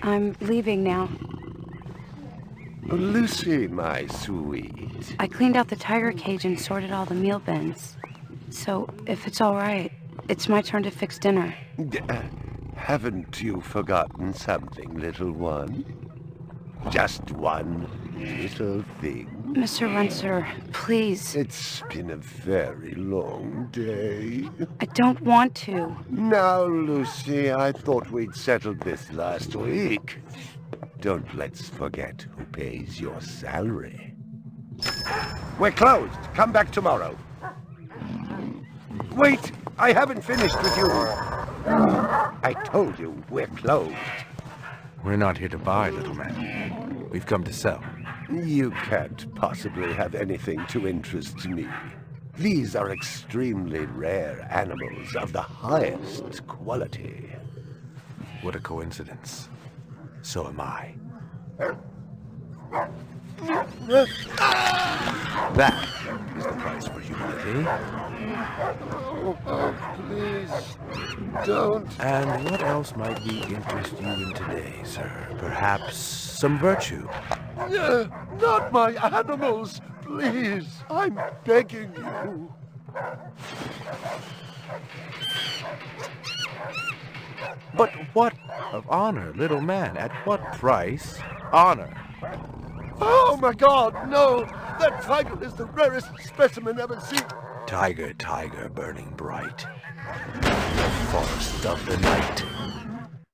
I'm leaving now. Lucy, my sweet. I cleaned out the tiger cage and sorted all the meal bins. So, if it's all right, it's my turn to fix dinner. Haven't you forgotten something, little one? Just one little thing. Mr. Runcer, please. It's been a very long day. I don't want to. Now, Lucy, I thought we'd settled this last week. Don't let's forget who pays your salary. We're closed. Come back tomorrow. Wait! I haven't finished with you. I told you, we're closed. We're not here to buy, little man. We've come to sell. You can't possibly have anything to interest me. These are extremely rare animals of the highest quality. What a coincidence. So am I. That is the price for humility. Oh, please, don't. And what else might we interest you in today, sir? Perhaps some virtue? Not my animals, please. I'm begging you. But what of honor, little man? At what price? Honor. Oh my God, no! That tiger is the rarest specimen ever seen. Tiger, tiger, burning bright. Forest of the night.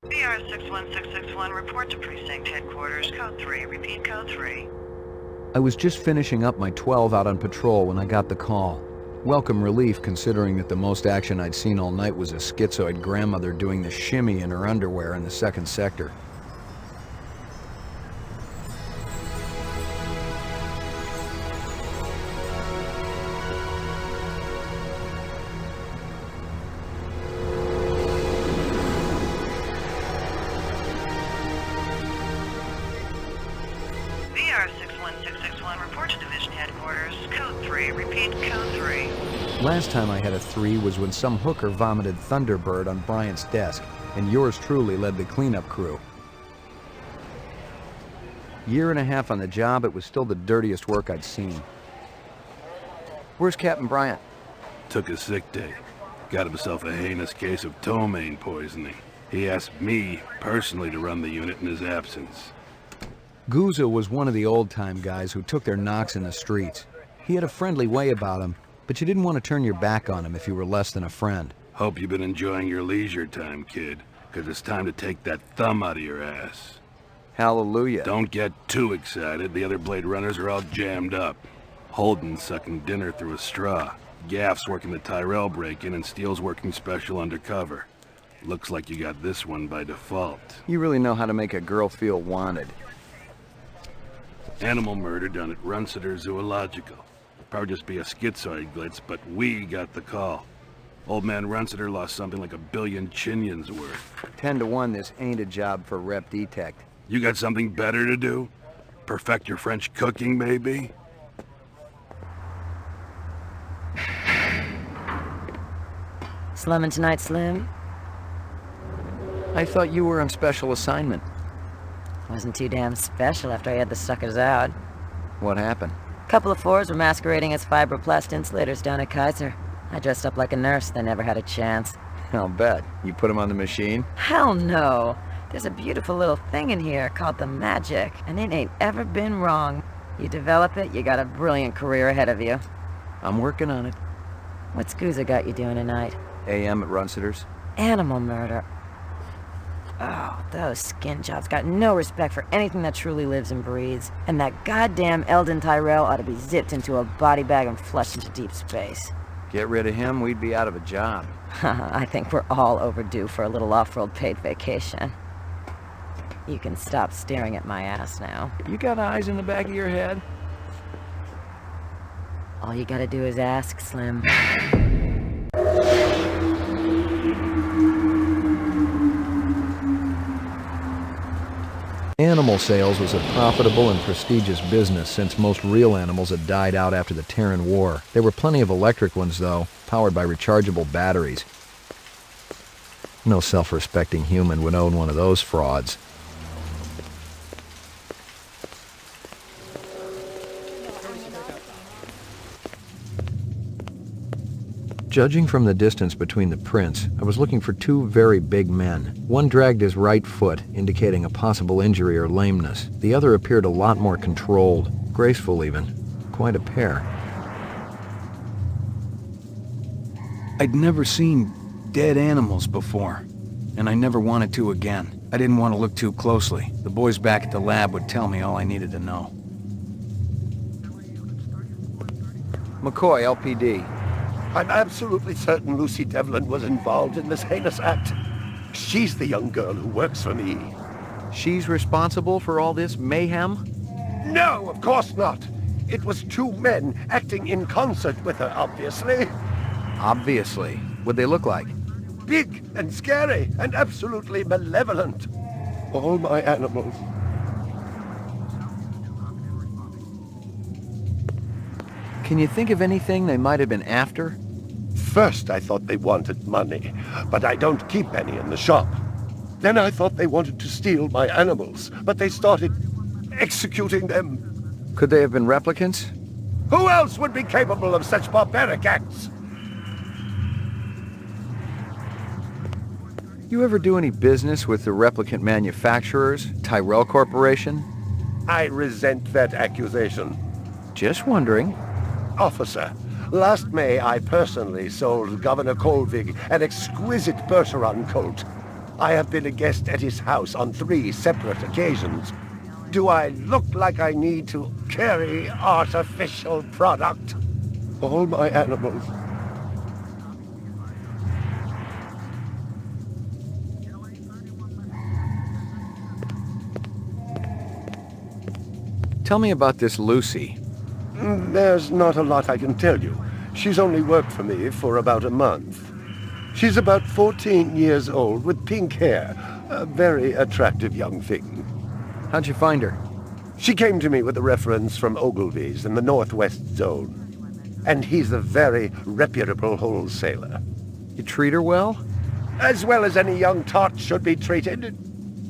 BR 61661, report to precinct headquarters, code 3, repeat code 3. I was just finishing up my 12 out on patrol when I got the call. Welcome relief considering that the most action I'd seen all night was a schizoid grandmother doing the shimmy in her underwear in the 2nd sector. BR 61661, report to division headquarters, code 3, repeat code 3. Last time I had a 3 was when some hooker vomited Thunderbird on Bryant's desk, and yours truly led the cleanup crew. Year and a half on the job, it was still the dirtiest work I'd seen. Where's Captain Bryant? Took a sick day. Got himself a heinous case of ptomaine poisoning. He asked me personally to run the unit in his absence. Gouza was one of the old-time guys who took their knocks in the streets. He had a friendly way about him, but you didn't want to turn your back on him if you were less than a friend. Hope you've been enjoying your leisure time, kid, because it's time to take that thumb out of your ass. Hallelujah. Don't get too excited. The other Blade Runners are all jammed up. Holden sucking dinner through a straw. Gaff's working the Tyrell break-in and Steele's working special undercover. Looks like you got this one by default. You really know how to make a girl feel wanted. Animal murder done at Runciter Zoological. Probably just be a schizoid glitz, but we got the call. Old man Runciter lost something like 1 billion chinions worth. 10 to 1, this ain't a job for Rep Detect. You got something better to do? Perfect your French cooking, maybe? Slumming tonight, Slim? I thought you were on special assignment. Wasn't too damn special after I had the suckers out. What happened? Couple of fours were masquerading as fibroplast insulators down at Kaiser. I dressed up like a nurse, they never had a chance. I'll bet. You put him on the machine? Hell no! There's a beautiful little thing in here called the Magic, and it ain't ever been wrong. You develop it, you got a brilliant career ahead of you. I'm working on it. What's Gouza got you doing tonight? AM at Runciter's. Animal murder. Oh, those skin jobs got no respect for anything that truly lives and breathes. And that goddamn Eldon Tyrell ought to be zipped into a body bag and flushed into deep space. Get rid of him, we'd be out of a job. I think we're all overdue for a little off-road paid vacation. You can stop staring at my ass now. You got eyes in the back of your head? All you gotta do is ask, Slim. Animal sales was a profitable and prestigious business since most real animals had died out after the Terran War. There were plenty of electric ones, though, powered by rechargeable batteries. No self-respecting human would own one of those frauds. Judging from the distance between the prints, I was looking for two very big men. One dragged his right foot, indicating a possible injury or lameness. The other appeared a lot more controlled, graceful even. Quite a pair. I'd never seen dead animals before, and I never wanted to again. I didn't want to look too closely. The boys back at the lab would tell me all I needed to know. McCoy, LPD. I'm absolutely certain Lucy Devlin was involved in this heinous act. She's the young girl who works for me. She's responsible for all this mayhem? No, of course not. It was two men acting in concert with her, obviously. Obviously. What'd they look like? Big and scary and absolutely malevolent. All my animals. Can you think of anything they might have been after? First I thought they wanted money, but I don't keep any in the shop. Then I thought they wanted to steal my animals, but they started executing them. Could they have been replicants? Who else would be capable of such barbaric acts? You ever do any business with the replicant manufacturers, Tyrell Corporation? I resent that accusation. Just wondering. Officer, last May I personally sold Governor Colvig an exquisite Bergeron coat. I have been a guest at his house on 3 separate occasions. Do I look like I need to carry artificial product? All my animals. Tell me about this Lucy. There's not a lot I can tell you. She's only worked for me for about a month. She's about 14 years old with pink hair. A very attractive young thing. How'd you find her? She came to me with a reference from Ogilvy's in the Northwest Zone. And he's a very reputable wholesaler. You treat her well? As well as any young tot should be treated.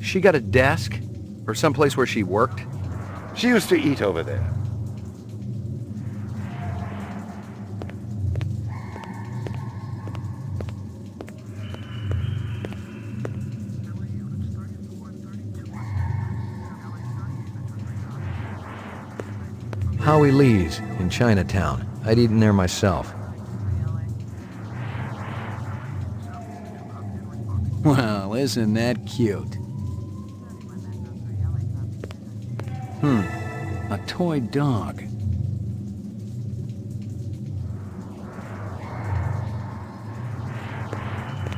She got a desk? Or someplace where she worked? She used to eat over there. Howie Lee's in Chinatown. I'd eaten there myself. Well, isn't that cute? A toy dog.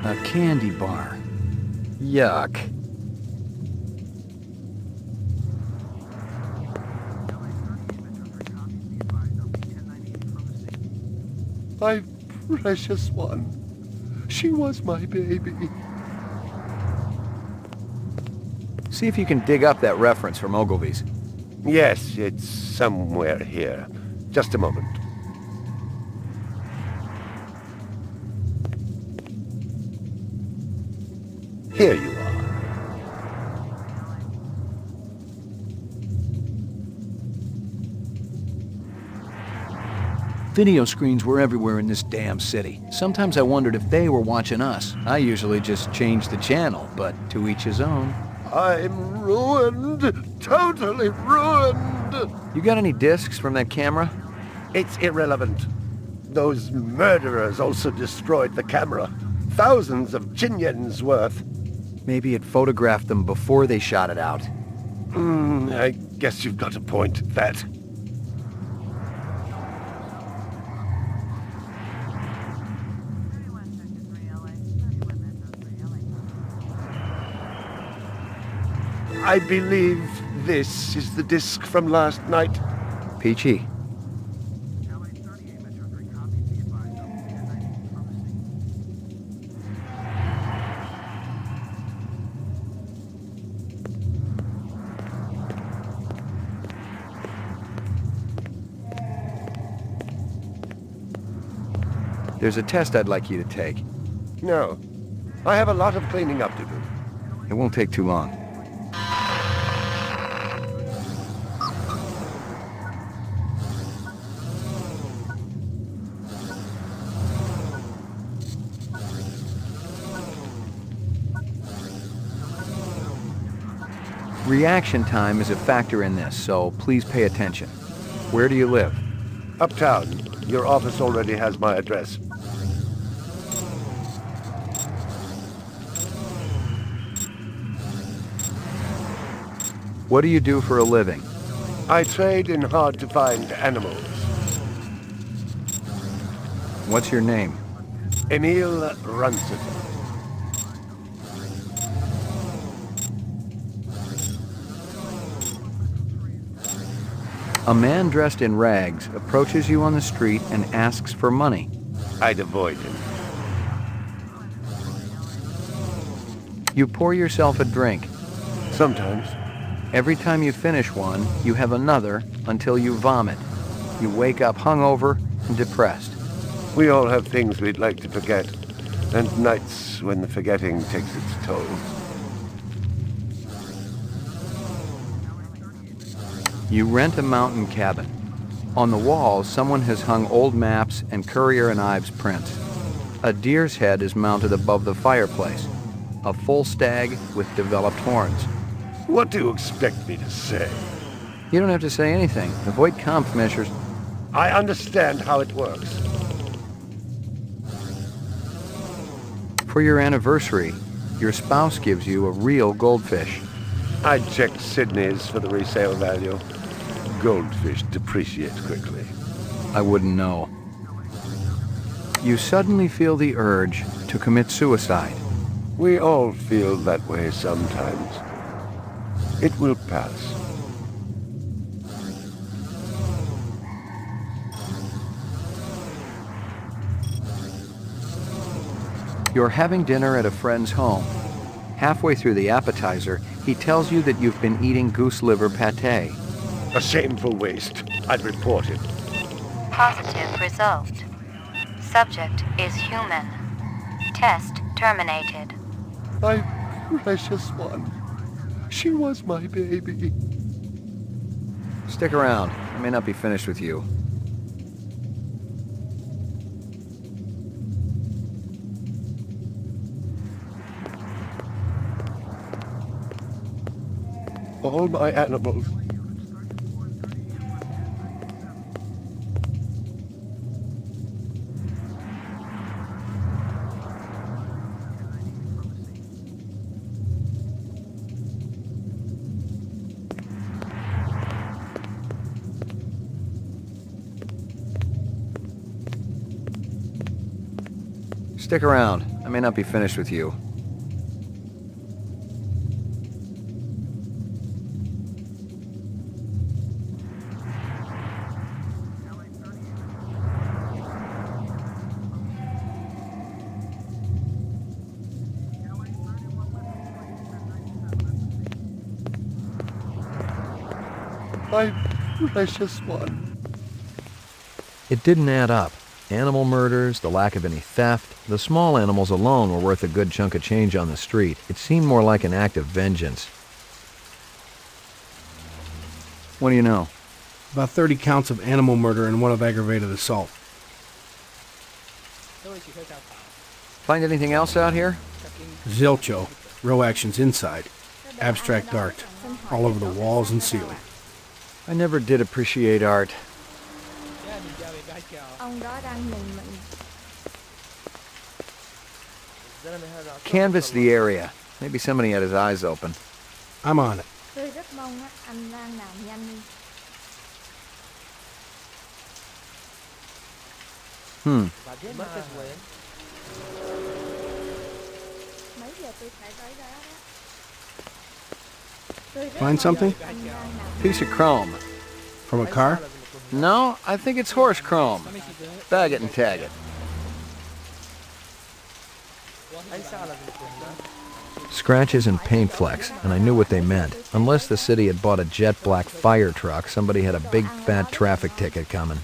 A candy bar. Yuck. My precious one. She was my baby. See if you can dig up that reference from Ogilvy's. Yes, it's somewhere here. Just a moment. Here you are. Video screens were everywhere in this damn city. Sometimes I wondered if they were watching us. I usually just change the channel, but to each his own. I'm ruined. Totally ruined. You got any discs from that camera? It's irrelevant. Those murderers also destroyed the camera. Thousands of Chinyans worth. Maybe it photographed them before they shot it out. I guess you've got a point at that. I believe this is the disc from last night. Peachy. There's a test I'd like you to take. No. I have a lot of cleaning up to do. It won't take too long. Reaction time is a factor in this, so please pay attention. Where do you live? Uptown. Your office already has my address. What do you do for a living? I trade in hard-to-find animals. What's your name? Emil Runciter. A man dressed in rags approaches you on the street and asks for money. I'd avoid him. You pour yourself a drink. Sometimes. Every time you finish one, you have another until you vomit. You wake up hungover and depressed. We all have things we'd like to forget, and nights when the forgetting takes its toll. You rent a mountain cabin. On the walls, someone has hung old maps and Currier and Ives prints. A deer's head is mounted above the fireplace. A full stag with developed horns. What do you expect me to say? You don't have to say anything. Avoid Kampfmeasures. I understand how it works. For your anniversary, your spouse gives you a real goldfish. I checked Sydney's for the resale value. Goldfish depreciate quickly. I wouldn't know. You suddenly feel the urge to commit suicide. We all feel that way sometimes. It will pass. You're having dinner at a friend's home. Halfway through the appetizer, he tells you that you've been eating goose liver pâté. A shameful waste. I'd report it. Positive result. Subject is human. Test terminated. My precious one. She was my baby. Stick around. I may not be finished with you. All my animals. Stick around. I may not be finished with you. My precious one. It didn't add up. Animal murders, the lack of any theft, the small animals alone were worth a good chunk of change on the street. It seemed more like an act of vengeance. What do you know? About 30 counts of animal murder and one of aggravated assault. Find anything else out here? Zilcho. Row actions inside. Abstract art. All over the walls and ceiling. I never did appreciate art. Canvass the area. Maybe somebody had his eyes open. I'm on it. Tôi rất mong anh Lan nào nhanh đi. Mấy giờ tôi phải tới đó đó. Tôi rất Find something? mong anh Lan nào. Piece of chrome. From a car? No, I think it's horse chrome. Bag it and tag it. Scratches and paint flecks, and I knew what they meant. Unless the city had bought a jet black fire truck, somebody had a big fat traffic ticket coming.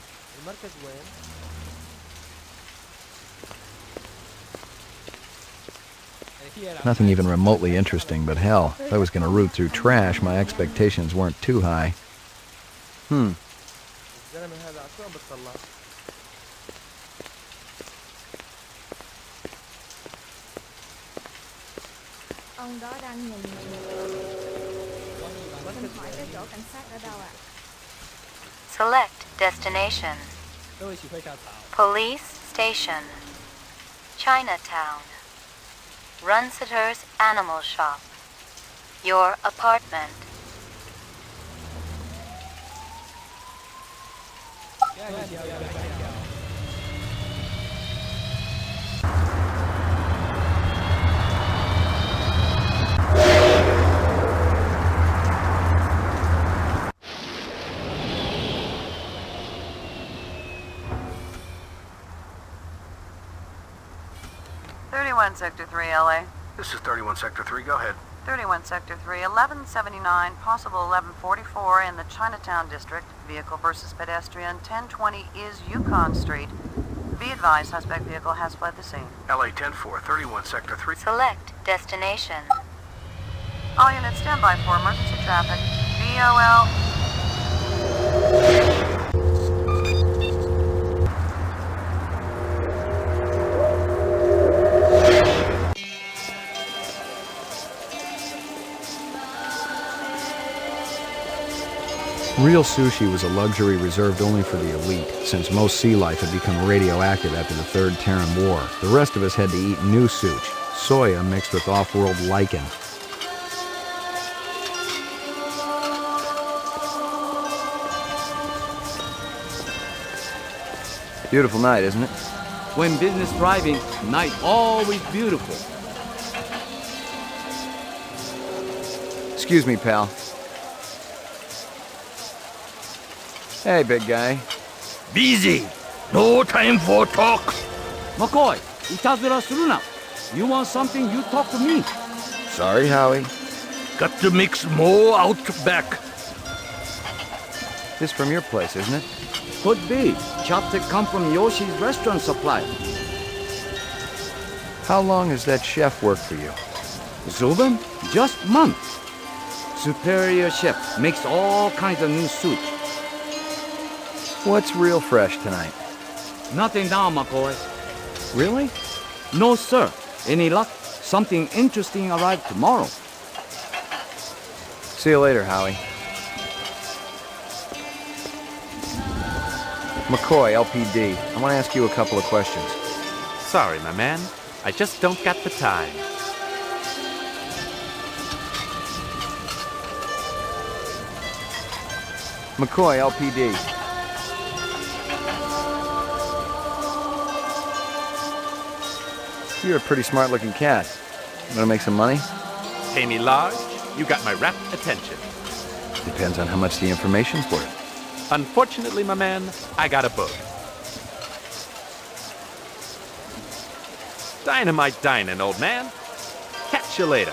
Nothing even remotely interesting, but hell, if I was going to root through trash, my expectations weren't too high. Ông đó đang nhìn mình. Xin hỏi cái chỗ cảnh sát ở đâu ạ? Select destination. Police station. Chinatown. Runsitter's Animal Shop. Your apartment. Sector 3, LA. This is 31 Sector 3. Go ahead. 31 Sector 3, 1179, possible 1144 in the Chinatown district. Vehicle versus pedestrian, 1020 is Yukon Street. Be advised, suspect vehicle has fled the scene. LA 10-4, 31 Sector 3. Select destination. All units stand by for emergency traffic. VOL. Real sushi was a luxury reserved only for the elite, since most sea life had become radioactive after the Third Terran War. The rest of us had to eat new sushi, soya mixed with off-world lichen. Beautiful night, isn't it? When business thriving, night always beautiful. Excuse me, pal. Hey, big guy. Busy. No time for talk. McCoy, itazura suru na. You want something, you talk to me. Sorry, Howie. Got to mix more out back. This from your place, isn't it? Could be. Chopstick come from Yoshi's restaurant supply. How long has that chef worked for you? Zubin? Just month. Superior chef makes all kinds of new soup. What's real fresh tonight? Nothing now, McCoy. Really? No, sir. Any luck? Something interesting arrived tomorrow. See you later, Howie. McCoy, LPD. I want to ask you a couple of questions. Sorry, my man. I just don't got the time. McCoy, LPD. You're a pretty smart-looking cat. Wanna make some money? Pay me large, you got my rapt attention. Depends on how much the information's worth. Unfortunately, my man, I got a book. Dynamite dining, old man. Catch you later.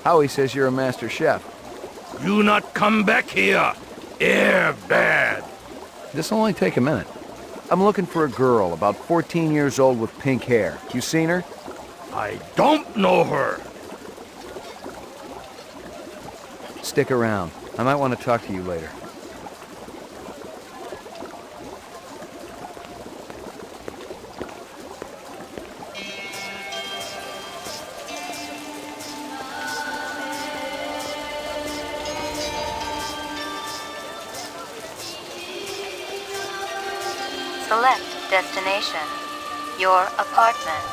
Howie says you're a master chef. You not come back here. Air bad. This'll only take a minute. I'm looking for a girl, about 14 years old with pink hair. You seen her? I don't know her. Stick around. I might want to talk to you later. Select destination. Your apartment.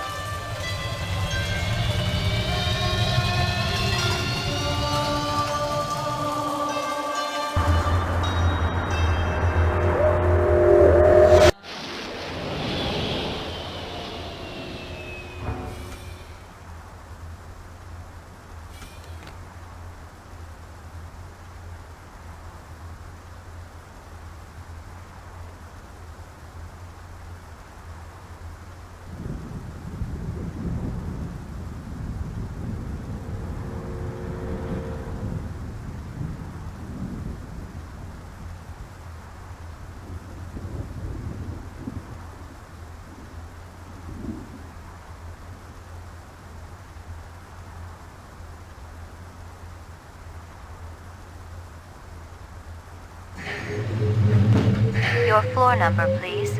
Your floor number, please.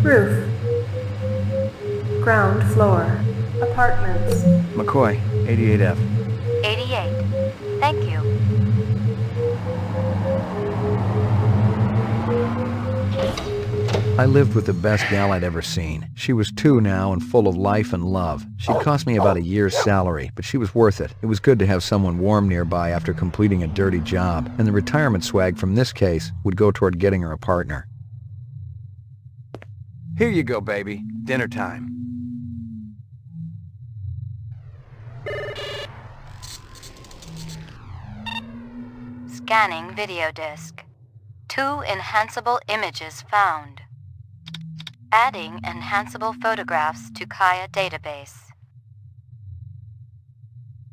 Roof. Ground floor. Apartments. McCoy, 88F. 88. Thank you. I lived with the best gal I'd ever seen. She was 2 now and full of life and love. She'd cost me about a year's salary, but she was worth it. It was good to have someone warm nearby after completing a dirty job, and the retirement swag from this case would go toward getting her a partner. Here you go, baby. Dinner time. Scanning video disc. 2 enhanceable images found. Adding enhanceable photographs to Kaya database.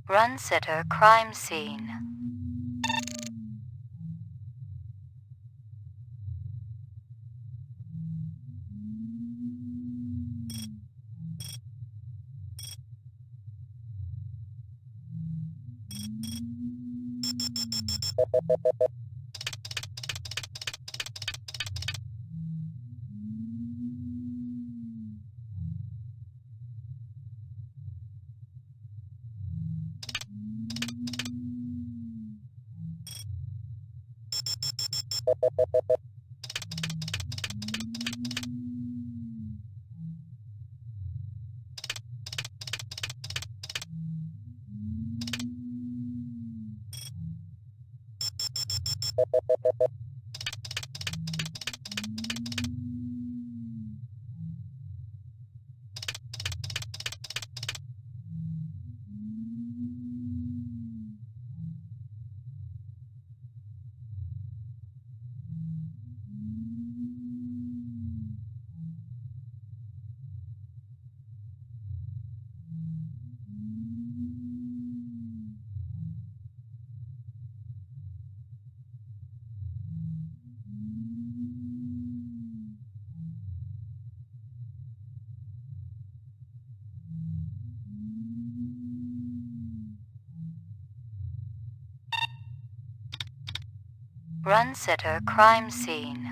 Run sitter crime scene. Run-sitter crime scene.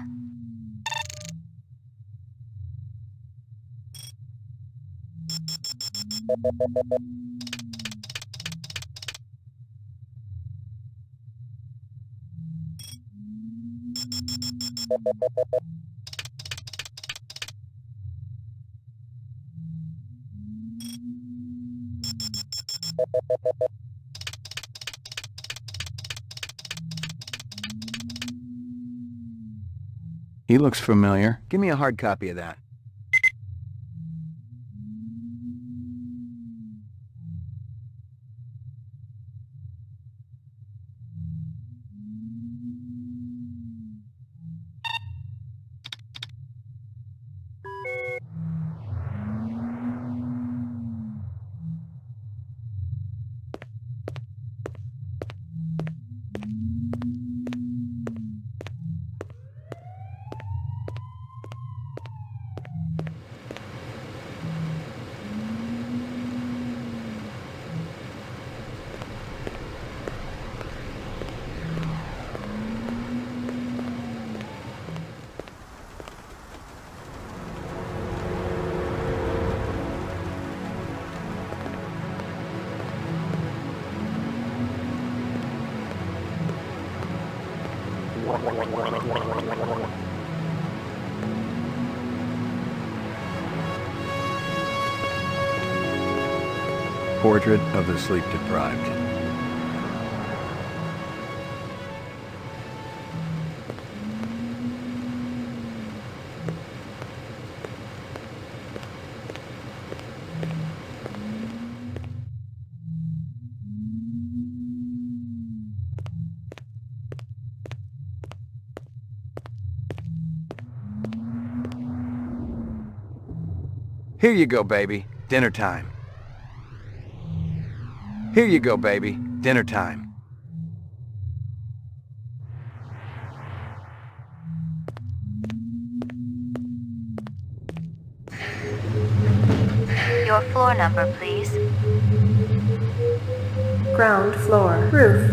He looks familiar. Give me a hard copy of that. Portrait of the sleep-deprived. Here you go, baby. Dinner time. Here you go, baby. Dinner time. Your floor number, please. Ground floor. Roof.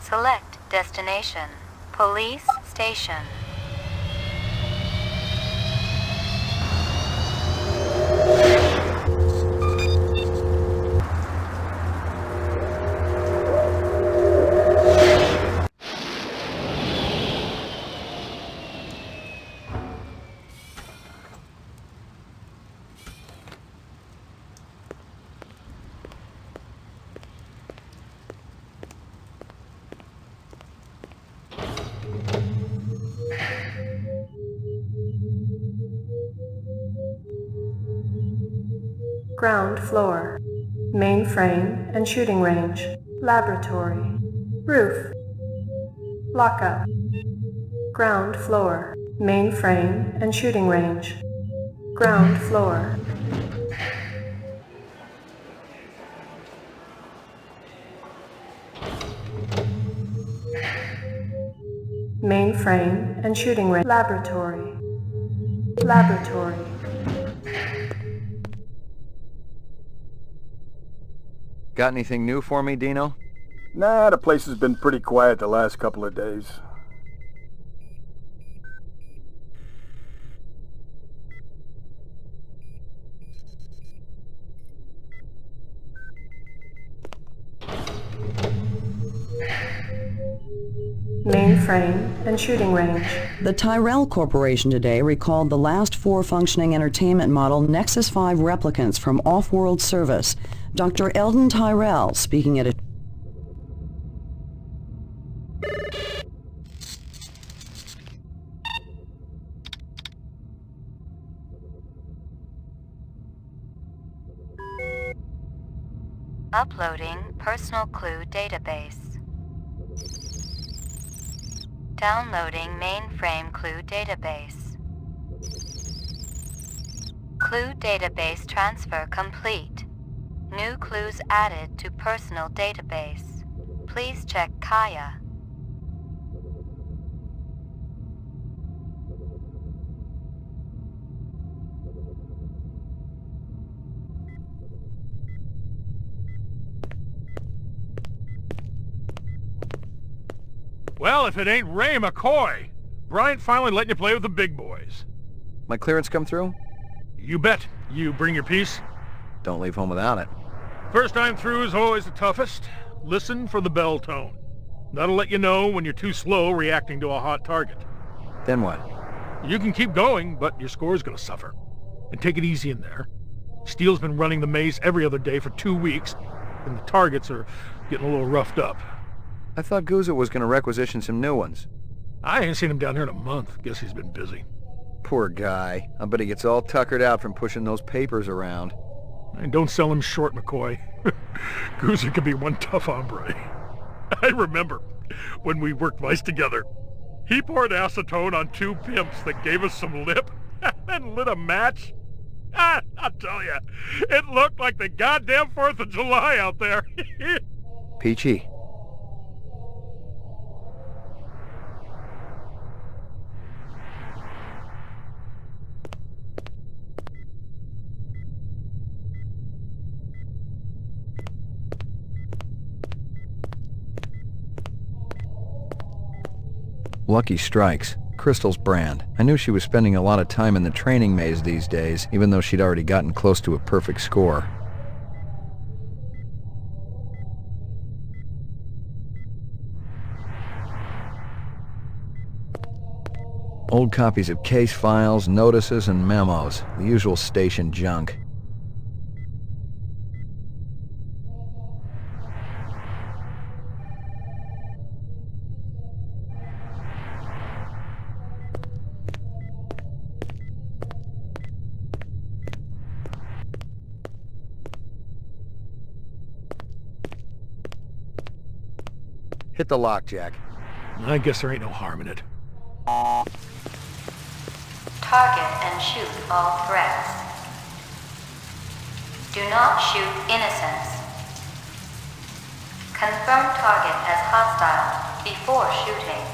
Select destination. Police station. Ground floor. Mainframe and shooting range. Laboratory. Roof. Lockup. Ground floor. Mainframe and shooting range. Ground floor. Mainframe and shooting range. Laboratory. Laboratory. Got anything new for me, Dino? Nah, the place has been pretty quiet the last couple of days. Mainframe and shooting range. The Tyrell Corporation today recalled the last 4 functioning entertainment model Nexus 5 replicants from off-world service. Dr. Eldon Tyrell speaking at a... Uploading personal clue database. Downloading mainframe clue database. Clue database transfer complete. New clues added to personal database. Please check Kaya. Well, if it ain't Ray McCoy, Bryant finally letting you play with the big boys. My clearance come through? You bet. You bring your piece? Don't leave home without it. First time through is always the toughest. Listen for the bell tone. That'll let you know when you're too slow reacting to a hot target. Then what? You can keep going, but your score's gonna suffer. And take it easy in there. Steele's been running the maze every other day for 2 weeks, and the targets are getting a little roughed up. I thought Guzzo was gonna requisition some new ones. I ain't seen him down here in a month. Guess he's been busy. Poor guy. I bet he gets all tuckered out from pushing those papers around. And don't sell him short, McCoy. Guzzo could be one tough hombre. I remember when we worked mice together. He poured acetone on 2 pimps that gave us some lip and lit a match. I'll tell you, it looked like the goddamn 4th of July out there. Peachy. Lucky Strikes. Crystal's brand. I knew she was spending a lot of time in the training maze these days, even though she'd already gotten close to a perfect score. Old copies of case files, notices, and memos. The usual station junk. Hit the lock, Jack. I guess there ain't no harm in it. Target and shoot all threats. Do not shoot innocents. Confirm target as hostile before shooting.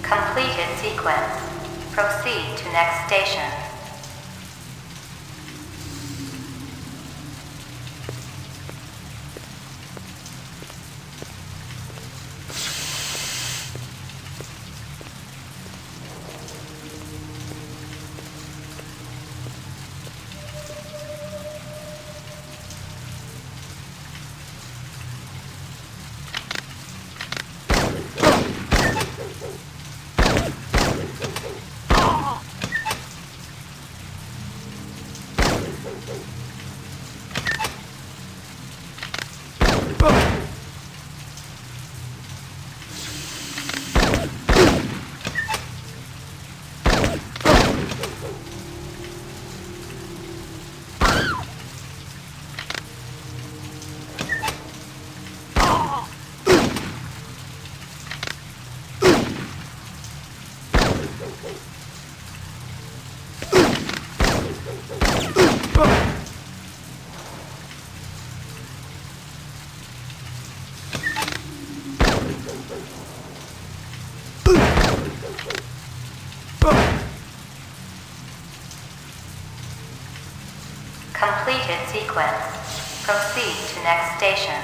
Completed sequence. Proceed to next station. Completed sequence. Proceed to next station.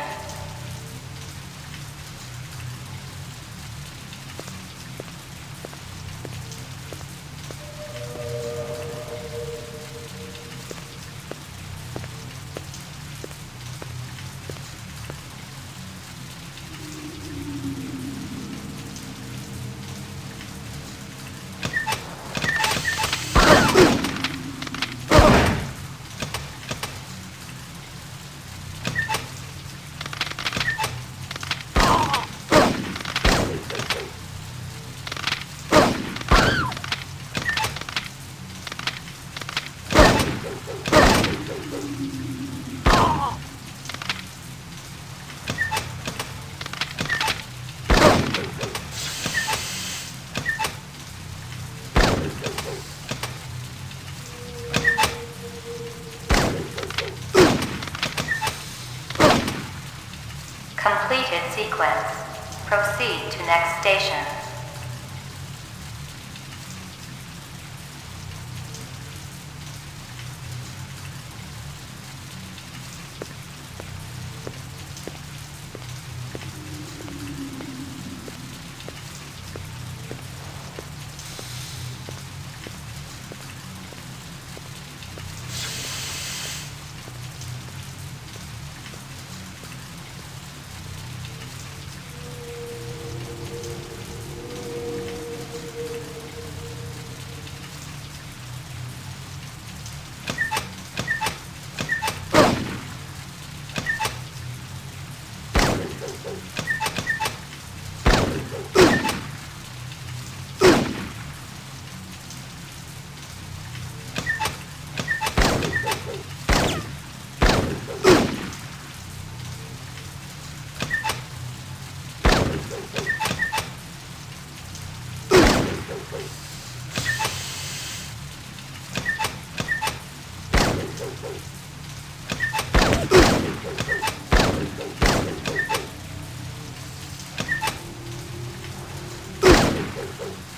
Completed sequence. Proceed to next station.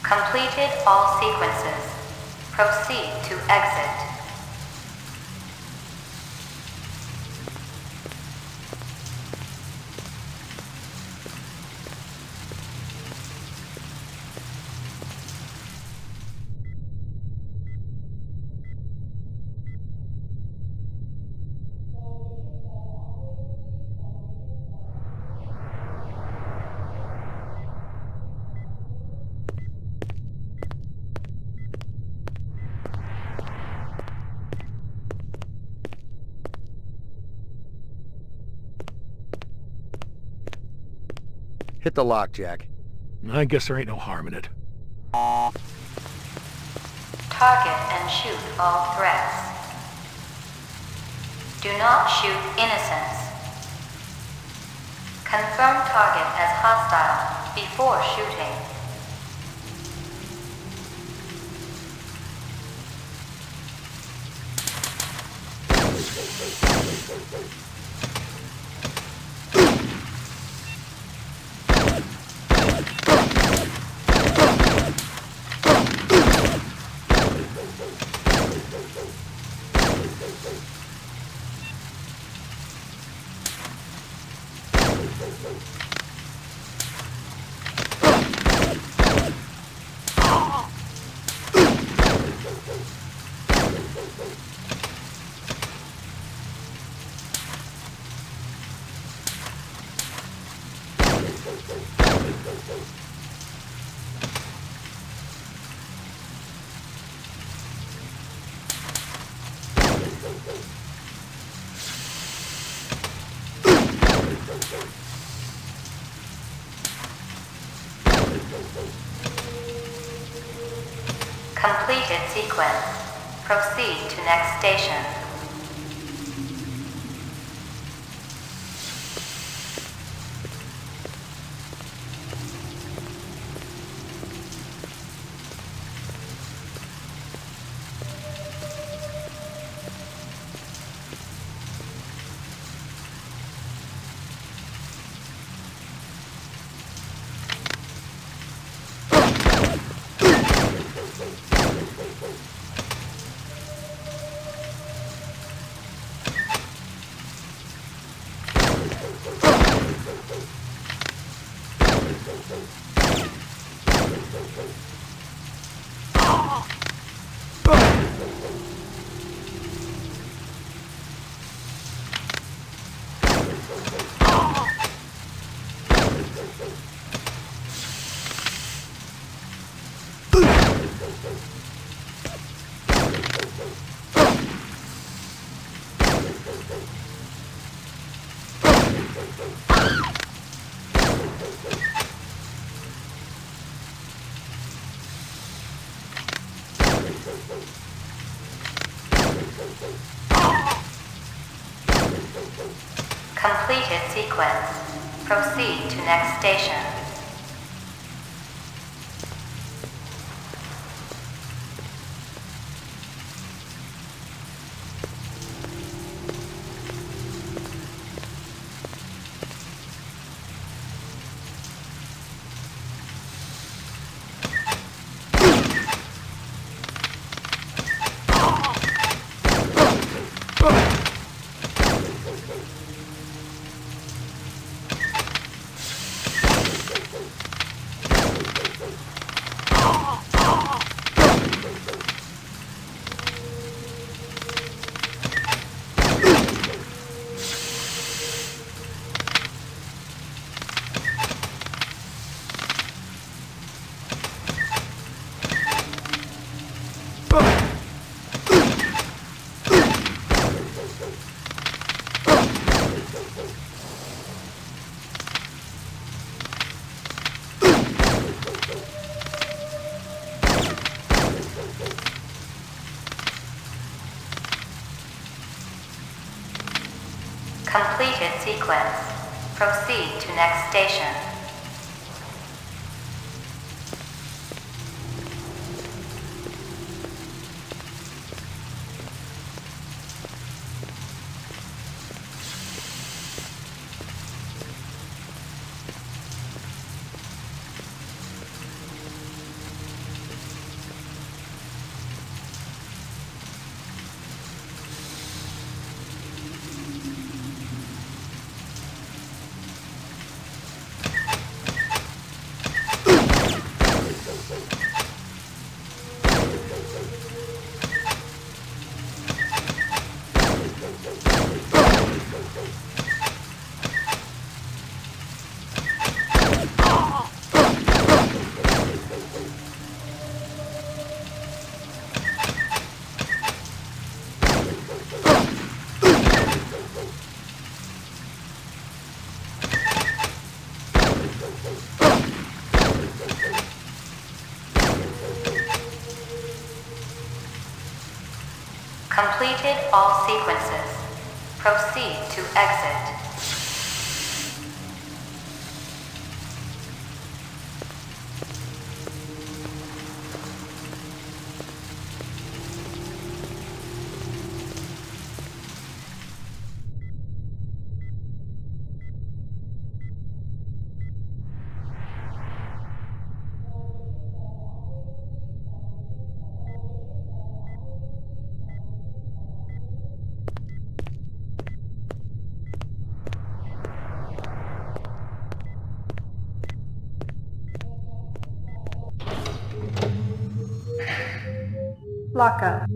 Completed all sequences. Proceed to exit. Hit the lock, Jack. I guess there ain't no harm in it. Target and shoot all threats. Do not shoot innocents. Confirm target as hostile before shooting. Completed sequence. Proceed to next station. Completed sequence. Proceed to next station. Completed sequence. Proceed to next station. Completed all sequences. Proceed to exit. Lockup.